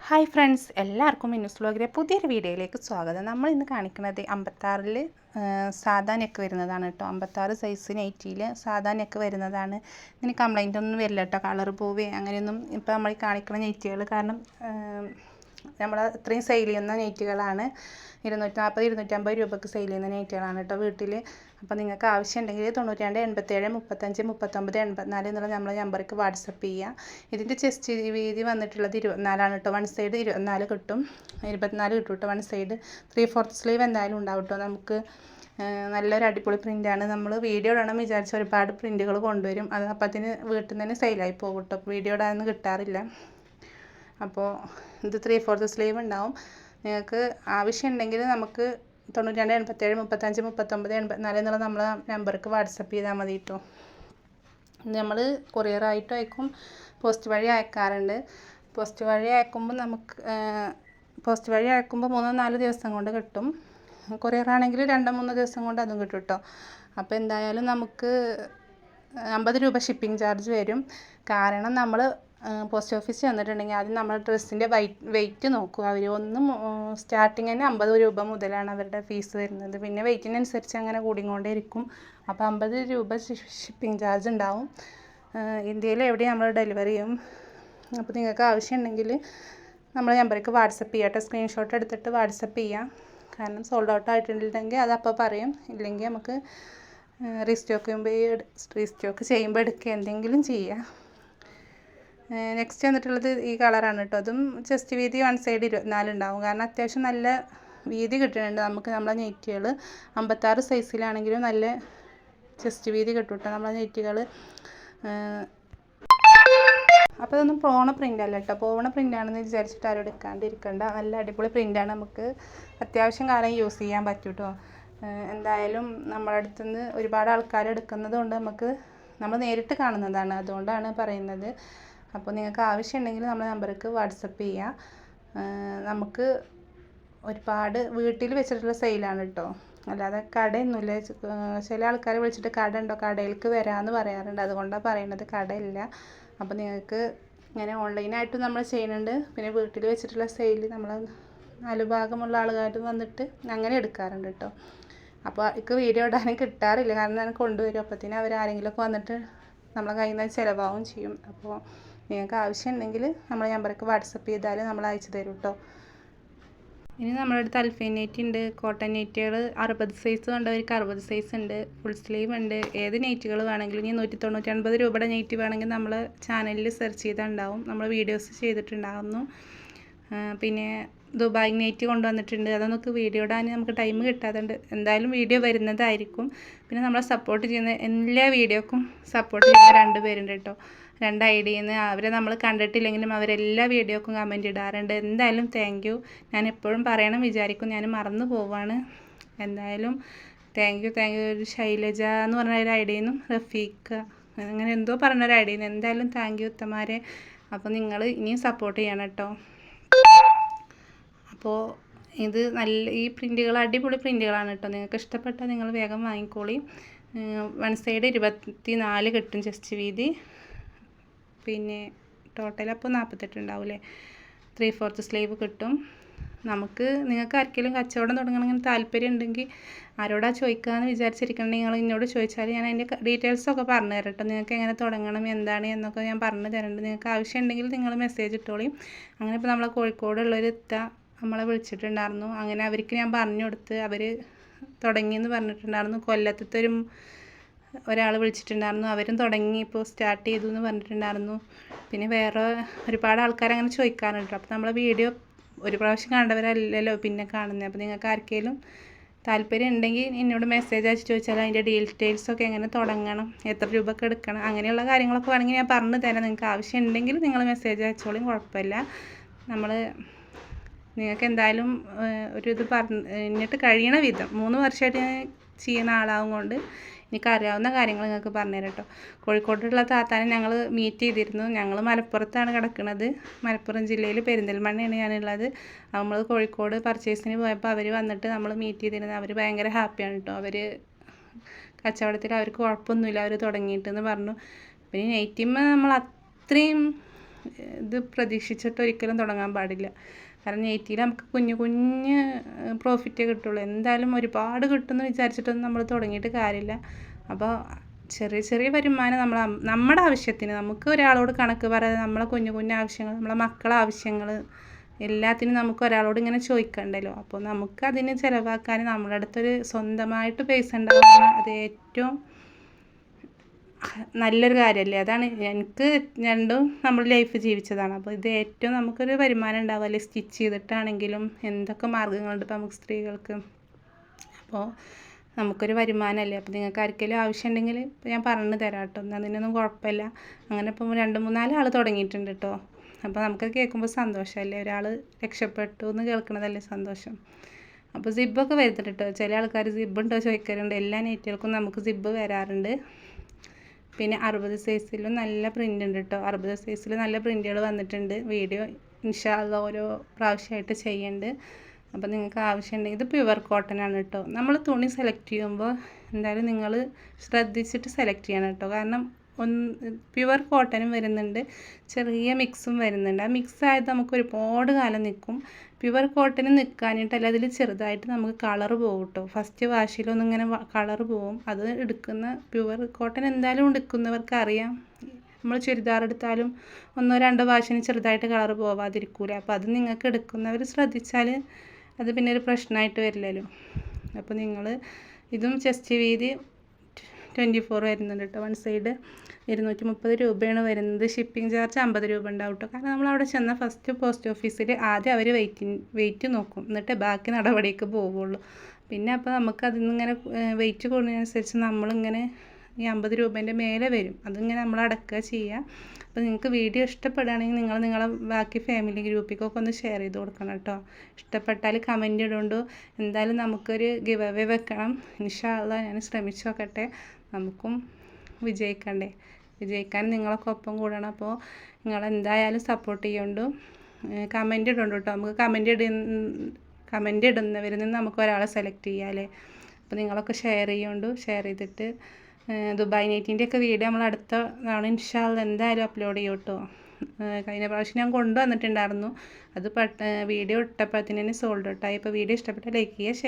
Hi friends, എല്ലാവർക്കും മിന്നൂസ് വ്ലോഗിലെ പുതിയൊരു വീഡിയോയിലേക്ക് സ്വാഗതം. നമ്മൾ ഇന്ന് കാണിക്കുന്നത് 56-ൽ സാധാ നെക്ക് വരുന്നതാണ് കേട്ടോ. 56 സൈസ് നൈറ്റിയിൽ സാധാ നെക്ക് വരുന്നതാണ്. ഇതിന് കംപ്ലൈൻ്റ് ഒന്നും വരില്ല കേട്ടോ. കളർ പോവേ അങ്ങനെയൊന്നും ഇപ്പോൾ നമ്മൾ കാണിക്കുന്ന നെറ്റുകൾ കാരണം നമ്മൾ ഇത്രയും സെയിൽ ചെയ്യുന്ന നെറ്റുകളാണ്. 240-250 രൂപയ്ക്ക് സെയിൽ ചെയ്യുന്ന നെറ്റുകളാണ് കേട്ടോ വീട്ടിൽ. അപ്പോൾ നിങ്ങൾക്ക് ആവശ്യമുണ്ടെങ്കിൽ 92 87 35 39 84 എന്നുള്ള നമ്മളെ നമ്പർക്ക് വാട്സപ്പ് ചെയ്യുക. ഇതിൻ്റെ ചെസ്റ്റ് വീതി വന്നിട്ടുള്ളത് 24 കേട്ടോ. വൺ സൈഡ് 24 കിട്ടും, 24 കിട്ടും കേട്ടോ. വൺ സൈഡ് 3/4 സ്ലീവ് എന്തായാലും ഉണ്ടാവും കേട്ടോ. നമുക്ക് നല്ലൊരു അടിപൊളി പ്രിൻ്റാണ്. നമ്മൾ വീഡിയോ ഇടണം വിചാരിച്ച ഒരുപാട് പ്രിൻറ്റുകൾ കൊണ്ടുവരും. അത് അപ്പത്തിന് വീട്ടിൽ നിന്ന് തന്നെ സെയിലായി പോകും കേട്ടോ. വീഡിയോ ഇടാനൊന്നും കിട്ടാറില്ല. അപ്പോൾ ഇത് 3/4 സ്ലീവ് ഉണ്ടാവും. നിങ്ങൾക്ക് ആവശ്യമുണ്ടെങ്കിൽ നമുക്ക് 92 87 35 39 84 എന്നുള്ള നമ്മളെ നമ്പർക്ക് വാട്സപ്പ് ചെയ്താൽ മതി കേട്ടോ. നമ്മൾ കൊറിയറായിട്ടും അയക്കും, പോസ്റ്റ് വഴി അയക്കാറുണ്ട്. പോസ്റ്റ് വഴി അയക്കുമ്പോൾ പോസ്റ്റ് വഴി അയക്കുമ്പോൾ 3-4 ദിവസം കൊണ്ട് കിട്ടും. കൊറിയറാണെങ്കിൽ 2-3 ദിവസം കൊണ്ട് അതും കിട്ടും കേട്ടോ. അപ്പോൾ എന്തായാലും നമുക്ക് 50 രൂപ ഷിപ്പിംഗ് ചാർജ് വരും. കാരണം നമ്മൾ പോസ്റ്റ് ഓഫീസിൽ വന്നിട്ടുണ്ടെങ്കിൽ ആദ്യം നമ്മുടെ ഡ്രസ്സിൻ്റെ വെയിറ്റ് നോക്കും അവർ. സ്റ്റാർട്ടിങ് തന്നെ 50 രൂപ മുതലാണ് അവരുടെ ഫീസ് വരുന്നത്. പിന്നെ വെയിറ്റിനനുസരിച്ച് അങ്ങനെ കൂടിക്കൊണ്ടേ ഇരിക്കും. അപ്പോൾ 50 രൂപ ഷിപ്പിംഗ് ചാർജ് ഉണ്ടാവും. ഇന്ത്യയിൽ എവിടെയും നമ്മൾ ഡെലിവറി ചെയ്യും. അപ്പോൾ നിങ്ങൾക്ക് ആവശ്യമുണ്ടെങ്കിൽ നമ്മളെ നമ്പർക്ക് വാട്സപ്പ് ചെയ്യാം കേട്ടോ. സ്ക്രീൻഷോട്ട് എടുത്തിട്ട് വാട്സപ്പ് ചെയ്യാം. കാരണം സോൾഡ് ഔട്ട് ആയിട്ടുണ്ടെങ്കിൽ അത് അപ്പോൾ പറയും. ഇല്ലെങ്കിൽ നമുക്ക് റീസ്റ്റോക്ക് ചെയ്യുമ്പോൾ എടുക്കുക എന്തെങ്കിലും ചെയ്യുക. നെക്സ്റ്റ് വന്നിട്ടുള്ളത് ഈ കളറാണ് കേട്ടോ. അതും ചെസ്റ്റ് വീതി വൺ സൈഡ് 24 ഉണ്ടാവും. കാരണം അത്യാവശ്യം നല്ല വീതി കിട്ടുന്നുണ്ട് നമുക്ക്. നമ്മളെ നെറ്റുകൾ 56 സൈസിലാണെങ്കിലും നല്ല ചെസ്റ്റ് വീതി കിട്ടും കേട്ടോ നമ്മളെ നെറ്റുകൾ. അപ്പോൾ ഇതൊന്നും പോണ പ്രിൻ്റ് അല്ല കേട്ടോ. പോണ പ്രിൻ്റാണെന്ന് വിചാരിച്ചിട്ട് ആരും എടുക്കാണ്ടിരിക്കണ്ട. നല്ല അടിപൊളി പ്രിൻ്റാണ്. നമുക്ക് അത്യാവശ്യം കാലം യൂസ് ചെയ്യാൻ പറ്റും കേട്ടോ. എന്തായാലും നമ്മുടെ അടുത്തുനിന്ന് ഒരുപാട് ആൾക്കാർ എടുക്കുന്നത് കൊണ്ട് നമ്മൾ നേരിട്ട് കാണുന്നതാണ്, അതുകൊണ്ടാണ് പറയുന്നത്. അപ്പോൾ നിങ്ങൾക്ക് ആവശ്യമുണ്ടെങ്കിൽ നമ്മുടെ നമ്പർക്ക് വാട്സപ്പ് ചെയ്യുക. നമുക്ക് ഒരുപാട് വീട്ടിൽ വെച്ചിട്ടുള്ള സെയിലാണ് കേട്ടോ. അല്ലാതെ കടയൊന്നുമില്ല. ചില ആൾക്കാർ വിളിച്ചിട്ട് കട ഉണ്ടോ, കടയിലേക്ക് വരാമെന്ന് പറയാറുണ്ട്. അതുകൊണ്ടാണ് പറയുന്നത്, കടയില്ല. അപ്പോൾ നിങ്ങൾക്ക് ഇങ്ങനെ ഓൺലൈനായിട്ടും നമ്മൾ ചെയ്യുന്നുണ്ട്. പിന്നെ വീട്ടിൽ വെച്ചിട്ടുള്ള സെയിൽ നമ്മൾ 4 ഭാഗമുള്ള ആളുകാർ വന്നിട്ട് അങ്ങനെ എടുക്കാറുണ്ട് കേട്ടോ. അപ്പോൾ എനിക്ക് വീഡിയോ ഇടാനും കിട്ടാറില്ല. കാരണം ഞാൻ കൊണ്ടുവരും. അപ്പോഴത്തേനും ആരെങ്കിലുമൊക്കെ വന്നിട്ട് നമ്മളെ കയ്യിൽ നിന്ന് ചിലവാകും ചെയ്യും. അപ്പോൾ നിങ്ങൾക്ക് ആവശ്യമുണ്ടെങ്കിൽ നമ്മളെ നമ്പർക്ക് വാട്സപ്പ് ചെയ്താൽ നമ്മൾ അയച്ചു തരും കേട്ടോ. ഇനി നമ്മുടെ അടുത്ത് അൽഫൈൻ നെറ്റ് ഉണ്ട്, കോട്ടൺ നെറ്റുകൾ 60 സൈസ് വേണ്ടവർക്ക് 60 സൈസ് ഉണ്ട്, ഫുൾ സ്ലീവ് ഉണ്ട്. ഏത് നെറ്റുകൾ വേണമെങ്കിലും ഇനി 199 രൂപയുടെ നെറ്റ് വേണമെങ്കിൽ നമ്മൾ ചാനലിൽ സെർച്ച് ചെയ്താൽ ഉണ്ടാവും. നമ്മൾ വീഡിയോസ് ചെയ്തിട്ടുണ്ടാകുന്നു. പിന്നെ ദുബായ് നെറ്റ് കൊണ്ടുവന്നിട്ടുണ്ട്. അതൊക്കെ വീഡിയോ ഇടാൻ നമുക്ക് ടൈം കിട്ടാതുണ്ട്. എന്തായാലും വീഡിയോ വരുന്നതായിരിക്കും. പിന്നെ നമ്മളെ സപ്പോർട്ട് ചെയ്യുന്ന എല്ലാ വീഡിയോക്കും സപ്പോർട്ട് ചെയ്യുന്ന 2 പേരുണ്ട് കേട്ടോ. 2 ഐഡിയിൽ നിന്ന് അവരെ നമ്മൾ കണ്ടിട്ടില്ലെങ്കിലും അവരെല്ലാ വീഡിയോക്കും കമൻറ്റ് ഇടാറുണ്ട്. എന്തായാലും താങ്ക് യു. ഞാൻ എപ്പോഴും പറയണം വിചാരിക്കും, ഞാൻ മറന്നു പോവാണ്. എന്തായാലും താങ്ക് യു. ഒരു ശൈലജ എന്ന് പറഞ്ഞ ഒരു ഐഡിയിൽ നിന്നും റഫീഖ അങ്ങനെ എന്തോ പറഞ്ഞൊരു ഐഡിയിൽ നിന്ന് എന്തായാലും താങ്ക് യു ഉത്തമാരെ. അപ്പോൾ നിങ്ങൾ ഇനിയും സപ്പോർട്ട് ചെയ്യണം കേട്ടോ. അപ്പോൾ ഇത് ഈ പ്രിൻറ്റുകൾ അടിപൊളി പ്രിൻറ്റുകളാണ് കേട്ടോ. നിങ്ങൾക്ക് ഇഷ്ടപ്പെട്ടാൽ നിങ്ങൾ വേഗം വാങ്ങിക്കോളി. വൺ സൈഡ് 24 കിട്ടും ചെസ്റ്റ് വീതി. പിന്നെ ടോട്ടൽ അപ്പോൾ 48 ഉണ്ടാവില്ലേ. 3/4 സ്ലീവ് കിട്ടും. നിങ്ങൾക്ക് ആർക്കെങ്കിലും കച്ചവടം തുടങ്ങണമെങ്കിൽ താല്പര്യം ഉണ്ടെങ്കിൽ ആരോടാ ചോദിക്കാമെന്ന് വിചാരിച്ചിരിക്കണമെങ്കിൽ നിങ്ങൾ എന്നോട് ചോദിച്ചാൽ ഞാൻ അതിൻ്റെ ഡീറ്റെയിൽസൊക്കെ പറഞ്ഞു തരാം കേട്ടോ. നിങ്ങൾക്ക് എങ്ങനെ തുടങ്ങണം എന്താണ് എന്നൊക്കെ ഞാൻ പറഞ്ഞു തരുന്നുണ്ട്. നിങ്ങൾക്ക് ആവശ്യമുണ്ടെങ്കിൽ നിങ്ങൾ മെസ്സേജ് ഇട്ടോളി. അങ്ങനെ ഇപ്പോൾ നമ്മളെ കോഴിക്കോടുള്ളൊരു നമ്മളെ വിളിച്ചിട്ടുണ്ടായിരുന്നു. അങ്ങനെ അവർക്ക് ഞാൻ പറഞ്ഞു കൊടുത്ത് അവർ തുടങ്ങിയെന്ന് പറഞ്ഞിട്ടുണ്ടായിരുന്നു. കൊല്ലത്തെ ഒരാൾ വിളിച്ചിട്ടുണ്ടായിരുന്നു. അവരും തുടങ്ങി ഇപ്പോൾ സ്റ്റാർട്ട് ചെയ്തു എന്ന് പറഞ്ഞിട്ടുണ്ടായിരുന്നു. പിന്നെ വേറെ ഒരുപാട് ആൾക്കാർ അങ്ങനെ ചോദിക്കാറുണ്ട്. അപ്പോൾ നമ്മളെ വീഡിയോ ഒരു പ്രാവശ്യം കണ്ടവരല്ലല്ലോ പിന്നെ കാണുന്നത്. അപ്പോൾ നിങ്ങൾക്ക് ആർക്കെങ്കിലും താല്പര്യം ഉണ്ടെങ്കിൽ എന്നോട് മെസ്സേജ് അയച്ച് ചോദിച്ചാൽ അതിൻ്റെ ഡീറ്റെയിൽസൊക്കെ എങ്ങനെ തുടങ്ങണം, എത്ര രൂപയ്ക്ക് എടുക്കണം, അങ്ങനെയുള്ള കാര്യങ്ങളൊക്കെ വേണമെങ്കിൽ ഞാൻ പറഞ്ഞു തരാം. നിങ്ങൾക്ക് ആവശ്യം ഉണ്ടെങ്കിൽ നിങ്ങൾ മെസ്സേജ് അയച്ചോളും, കുഴപ്പമില്ല. നിങ്ങൾക്ക് എന്തായാലും എന്നിട്ട് കഴിയണ വിധം 3 വർഷമായിട്ട് ഞാൻ ചെയ്യുന്ന ആളാവും കൊണ്ട് എനിക്കറിയാവുന്ന കാര്യങ്ങൾ നിങ്ങൾക്ക് പറഞ്ഞുതരാം കേട്ടോ. കോഴിക്കോട്ടുള്ള താത്താനെ ഞങ്ങൾ മീറ്റ് ചെയ്തിരുന്നു. ഞങ്ങൾ മലപ്പുറത്താണ് കിടക്കുന്നത്. മലപ്പുറം ജില്ലയിൽ പെരിന്തൽമണ്ണയാണ് ഞാനുള്ളത്. നമ്മൾ കോഴിക്കോട് പർച്ചേസിന് പോയപ്പോൾ അവർ വന്നിട്ട് നമ്മൾ മീറ്റ് ചെയ്തിരുന്നു. അവർ ഭയങ്കര ഹാപ്പിയാണ് കേട്ടോ. അവർ കച്ചവടത്തിൽ അവർക്ക് കുഴപ്പമൊന്നുമില്ല, അവർ തുടങ്ങിയിട്ടെന്ന് പറഞ്ഞു. പിന്നെ നെയ്റ്റിമ്മ നമ്മൾ അത്രയും ഇത് പ്രതീക്ഷിച്ചിട്ട് ഒരിക്കലും തുടങ്ങാൻ പാടില്ല. കാരണം നെയ്റ്റിയിൽ നമുക്ക് കുഞ്ഞു കുഞ്ഞ് പ്രോഫിറ്റേ കിട്ടുള്ളൂ. എന്തായാലും ഒരുപാട് കിട്ടുമെന്ന് വിചാരിച്ചിട്ടൊന്നും നമ്മൾ തുടങ്ങിയിട്ട് കാര്യമില്ല. അപ്പോൾ ചെറിയ ചെറിയ വരുമാനം നമ്മുടെ ആവശ്യത്തിന്, നമുക്ക് ഒരാളോട് കണക്ക് പറയാതെ നമ്മളെ കുഞ്ഞു കുഞ്ഞു ആവശ്യങ്ങൾ, നമ്മളെ മക്കളെ ആവശ്യങ്ങൾ എല്ലാത്തിനും നമുക്ക് ഒരാളോട് ഇങ്ങനെ ചോദിക്കണ്ടല്ലോ. അപ്പോൾ നമുക്ക് അതിന് ചിലവാക്കാൻ നമ്മുടെ അടുത്തൊരു സ്വന്തമായിട്ട് പൈസ ഉണ്ടാവുക അത് ഏറ്റവും നല്ലൊരു കാര്യമല്ലേ. അതാണ് എനിക്ക് രണ്ടും നമ്മൾ ലൈഫ് ജീവിച്ചതാണ്. അപ്പോൾ ഇത് ഏറ്റവും നമുക്കൊരു വരുമാനം ഉണ്ടാവുമല്ലേ. സ്റ്റിച്ച് ചെയ്തിട്ടാണെങ്കിലും എന്തൊക്കെ മാർഗ്ഗങ്ങളുണ്ട് ഇപ്പോൾ നമുക്ക് സ്ത്രീകൾക്ക്. അപ്പോൾ നമുക്കൊരു വരുമാനമല്ലേ. അപ്പോൾ നിങ്ങൾക്ക് ആർക്കെങ്കിലും ആവശ്യമുണ്ടെങ്കിൽ ഇപ്പോൾ ഞാൻ പറഞ്ഞു തരാം കേട്ടോ. അതിനൊന്നും കുഴപ്പമില്ല. അങ്ങനെ ഇപ്പോൾ 2-3-4 ആൾ തുടങ്ങിയിട്ടുണ്ട് കേട്ടോ. അപ്പോൾ നമുക്കത് കേൾക്കുമ്പോൾ സന്തോഷമല്ലേ. ഒരാൾ രക്ഷപ്പെട്ടു എന്ന് കേൾക്കണതല്ലേ സന്തോഷം. അപ്പോൾ സിബ്ബൊക്കെ വരുന്നുണ്ട് കേട്ടോ. ചില ആൾക്കാർ സിബ്ബുണ്ടോ ചോദിക്കാറുണ്ട്. എല്ലാ നെറ്റുകൾക്കും നമുക്ക് സിബ്ബ് വരാറുണ്ട്. പിന്നെ 60 സൈസിലും നല്ല പ്രിൻ്റ് ഉണ്ട് കേട്ടോ. 60 സൈസിൽ നല്ല പ്രിൻ്റുകൾ വന്നിട്ടുണ്ട്. വീഡിയോ ഇൻഷാ അല്ലാഹ് ഓരോ പ്രാവശ്യമായിട്ട് ചെയ്യുന്നുണ്ട്. അപ്പോൾ നിങ്ങൾക്ക് ആവശ്യമുണ്ടെങ്കിൽ ഇത് പ്യുവർ കോട്ടൺ ആണ് കേട്ടോ. നമ്മൾ തുണി സെലക്ട് ചെയ്യുമ്പോൾ എന്തായാലും നിങ്ങൾ ശ്രദ്ധിച്ചിട്ട് സെലക്ട് ചെയ്യണം കേട്ടോ. കാരണം പ്യുവർ കോട്ടനും വരുന്നുണ്ട്, ചെറിയ മിക്സും വരുന്നുണ്ട്. ആ മിക്സ് ആയത് നമുക്ക് ഒരുപാട് കാലം നിൽക്കും. പ്യുവർ കോട്ടന് നിൽക്കാനിട്ടല്ല, അതിൽ ചെറുതായിട്ട് നമുക്ക് കളറ് പോകും കേട്ടോ. ഫസ്റ്റ് വാഷിലൊന്നും ഇങ്ങനെ കളറ് പോകും. അത് എടുക്കുന്ന പ്യുവർ കോട്ടൺ എന്തായാലും എടുക്കുന്നവർക്ക് അറിയാം. നമ്മൾ ചുരിദാർ എടുത്താലും 1-2 വാഷിന് ചെറുതായിട്ട് കളറ് പോവാതിരിക്കൂല. അപ്പോൾ അത് നിങ്ങൾക്ക് എടുക്കുന്നവർ ശ്രദ്ധിച്ചാൽ അത് പിന്നെ ഒരു പ്രശ്നമായിട്ട് വരില്ലല്ലോ. അപ്പോൾ നിങ്ങൾ ഇതും ചെസ്റ്റ് വീതി 24 വരുന്നുണ്ട് കേട്ടോ. വൺ സൈഡ് 230 രൂപയാണ് വരുന്നത്. ഷിപ്പിംഗ് ചാർജ് 50 രൂപ ഉണ്ടാവും കേട്ടോ. കാരണം നമ്മളവിടെ ചെന്ന ഫസ്റ്റ് പോസ്റ്റ് ഓഫീസിൽ ആദ്യം അവർ വെയിറ്റ് നോക്കും, എന്നിട്ട് ബാക്കി നടപടിക്ക് പോവുള്ളൂ. പിന്നെ അപ്പോൾ നമുക്ക് അതിൽ നിന്ന് ഇങ്ങനെ വെയിറ്റ് കൂടുന്നതിനനുസരിച്ച് നമ്മളിങ്ങനെ ഈ 50 രൂപേൻ്റെ മേലെ വരും. അതിങ്ങനെ നമ്മൾ അടക്കുക ചെയ്യുക. അപ്പോൾ നിങ്ങൾക്ക് വീഡിയോ ഇഷ്ടപ്പെടുകയാണെങ്കിൽ നിങ്ങൾ നിങ്ങളെ ബാക്കി ഫാമിലി ഗ്രൂപ്പിക്കൊക്കെ ഒന്ന് ഷെയർ ചെയ്ത് കൊടുക്കണം കേട്ടോ. ഇഷ്ടപ്പെട്ടാൽ കമൻറ്റ് ഇടുകൊണ്ടു. എന്തായാലും നമുക്കൊരു ഗിവ് അവേ വെക്കണം. ഇൻഷാ അല്ലാഹ് ഞാൻ ശ്രമിച്ചു നോക്കട്ടെ. നമുക്കും വിജയിക്കണ്ടേ. വിജയിക്കാൻ നിങ്ങളൊക്കെ ഒപ്പം കൂടണം. അപ്പോൾ നിങ്ങളെന്തായാലും സപ്പോർട്ട് ചെയ്യുകൊണ്ടു. കമൻറ്റ് ഇടുകൊണ്ടു കേട്ടോ. നമുക്ക് കമൻറ്റ് ഇടുന്നവരിൽ നിന്ന് നമുക്ക് ഒരാളെ സെലക്ട് ചെയ്യാമല്ലേ. അപ്പോൾ നിങ്ങളൊക്കെ ഷെയർ ചെയ്യുകൊണ്ടു. ഷെയർ ചെയ്തിട്ട് ദുബായ് നൈറ്റിൻ്റെ ഒക്കെ വീഡിയോ നമ്മൾ അടുത്ത നാളെ ഇൻഷാ അല്ലാഹ് എന്തായാലും അപ്ലോഡ് ചെയ്യും കേട്ടോ. കഴിഞ്ഞ പ്രാവശ്യം ഞാൻ കൊണ്ടുവന്നിട്ടുണ്ടായിരുന്നു. അത് വീഡിയോ ഇട്ടപ്പോഴത്തേന് സോൾഡ് ഔട്ടായി. അപ്പോൾ വീഡിയോ ഇഷ്ടപ്പെട്ടാൽ ലൈക്ക് ചെയ്യുക.